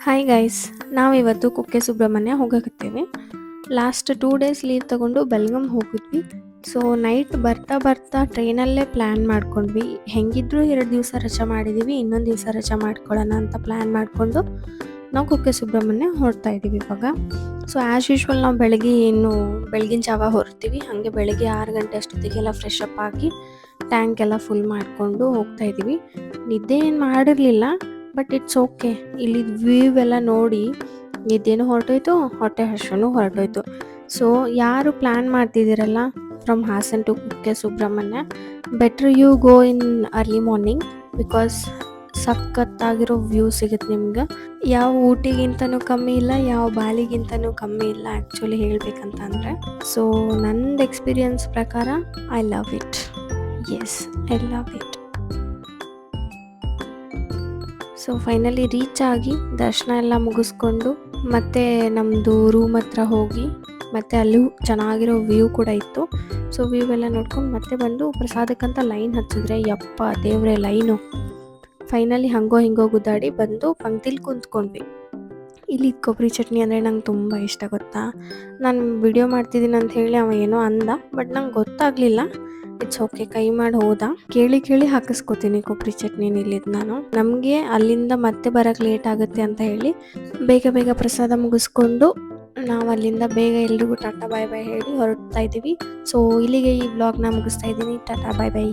Hi guys, ನಾವಿವತ್ತು ಕುಕ್ಕೆ ಸುಬ್ರಹ್ಮಣ್ಯ ಹೋಗಕತ್ತೀವಿ. Last 2 days leave ತಗೊಂಡು ಬೆಲ್ಗಮ್ ಹೋಗಿದ್ವಿ. ಸೊ ನೈಟ್ ಬರ್ತಾ ಬರ್ತಾ ಟ್ರೈನಲ್ಲೇ ಪ್ಲ್ಯಾನ್ ಮಾಡ್ಕೊಂಡ್ವಿ. ಹೆಂಗಿದ್ರು 2 ದಿವಸ ರಜೆ ಮಾಡಿದ್ದೀವಿ, ಇನ್ನೊಂದು ದಿವಸ ರಜೆ ಮಾಡ್ಕೊಳ್ಳೋಣ ಅಂತ ಪ್ಲ್ಯಾನ್ ಮಾಡಿಕೊಂಡು ನಾವು ಕುಕ್ಕೆ ಸುಬ್ರಹ್ಮಣ್ಯ ಹೊರಡ್ತಾ ಇದ್ದೀವಿ ಇವಾಗ. ಸೊ ಆ್ಯಸ್ ಯೂಶ್ವಲ್ ನಾವು ಬೆಳಗಿನ ಜಾವ ಹೊರಡ್ತೀವಿ. ಹಾಗೆ ಬೆಳಗ್ಗೆ 6 ಗಂಟೆ ಅಷ್ಟೊತ್ತಿಗೆಲ್ಲ ಫ್ರೆಶ್ ಅಪ್ ಆಗಿ ಟ್ಯಾಂಕ್ ಎಲ್ಲ ಫುಲ್ ಮಾಡಿಕೊಂಡು ಹೋಗ್ತಾ ಇದ್ದೀವಿ. ನಿದ್ದೆ ಏನು ಮಾಡಿರಲಿಲ್ಲ, ಬಟ್ ಇಟ್ಸ್ ಓಕೆ. ಇಲ್ಲಿ ವ್ಯೂ ಎಲ್ಲ ನೋಡಿ ನಿದ್ದೆನೂ ಹೊರಟೋಯ್ತು, ಹೊಟ್ಟೆ ಹಸಿವು ಹೊರಟೋಯ್ತು. ಸೊ ಯಾರು ಪ್ಲ್ಯಾನ್ ಮಾಡ್ತಿದ್ದೀರಲ್ಲ from Hassan to Kukke Subrahmanya, better you go in early morning, because ಸಖತ್ತಾಗಿರೋ ವ್ಯೂ ಸಿಗುತ್ತೆ ನಿಮ್ಗೆ. ಯಾವ ಊಟಿಗಿಂತನೂ ಕಮ್ಮಿ ಇಲ್ಲ, ಯಾವ ಬಾಲಿಗಿಂತನೂ ಕಮ್ಮಿ ಇಲ್ಲ ಆ್ಯಕ್ಚುಲಿ ಹೇಳ್ಬೇಕಂತ ಅಂದರೆ. ಸೊ ನಂದು ಎಕ್ಸ್ಪೀರಿಯನ್ಸ್ ಪ್ರಕಾರ I love it. Yes, I love it. So finally reach ಆಗಿ ದರ್ಶನ ಎಲ್ಲ ಮುಗಿಸ್ಕೊಂಡು ಮತ್ತೆ ನಮ್ಮದು ರೂಮ್ ಹತ್ರ ಹೋಗಿ ಮತ್ತೆ ಅಲ್ಲೂ ಚೆನ್ನಾಗಿರೋ ವ್ಯೂ ಕೂಡ ಇತ್ತು. ಸೊ ವ್ಯೂ ಎಲ್ಲ ನೋಡ್ಕೊಂಡು ಮತ್ತೆ ಬಂದು ಪ್ರಸಾದಕ್ಕಂತ ಲೈನ್ ಹಚ್ಚಿದ್ರೆ ಯಪ್ಪ ದೇವ್ರೆ ಲೈನು. ಫೈನಲಿ ಹಂಗೋ ಹಿಂಗೋ ಗುದ್ದಾಡಿ ಬಂದು ಪಂಕ್ತಿಲಿ ಕುಂತ್ಕೊಂಡ್ವಿ. ಇಲ್ಲಿ ಕೊಬ್ಬರಿ ಚಟ್ನಿ ಅಂದರೆ ನಂಗೆ ತುಂಬ ಇಷ್ಟ, ಗೊತ್ತಾ. ನಾನು ವಿಡಿಯೋ ಮಾಡ್ತಿದ್ದೀನಿ ಅಂತ ಹೇಳಿ ಅವ ಏನೋ ಅಂದ, ಬಟ್ ನಂಗೆ ಗೊತ್ತಾಗಲಿಲ್ಲ. ಇಟ್ಸ್ ಓಕೆ, ಕೈ ಮಾಡಿ ಹೋದ. ಕೇಳಿ ಹಾಕಿಸ್ಕೊತೀನಿ ಕೊಬ್ಬರಿ ಚಟ್ನಿ ಇಲ್ಲಿದ್ದು ನಾನು. ನಮಗೆ ಅಲ್ಲಿಂದ ಮತ್ತೆ ಬರೋಕ್ಕೆ ಲೇಟ್ ಆಗುತ್ತೆ ಅಂತ ಹೇಳಿ ಬೇಗ ಪ್ರಸಾದ ಮುಗಿಸ್ಕೊಂಡು ನಾವು ಅಲ್ಲಿಂದ ಬೇಗ ಎಲ್ರಿಗೂ ಟಾಟಾ ಬಾಯ್ ಬಾಯ್ ಹೇಳಿ ಹೊರಡ್ತಾ ಇದ್ದೀವಿ. ಸೊ ಇಲ್ಲಿಗೆ ಈ ವ್ಲಾಗ್ನ ಮುಗಿಸ್ತಾ ಇದ್ದೀನಿ. ಟಾಟಾ ಬಾಯ್ ಬಾಯ್.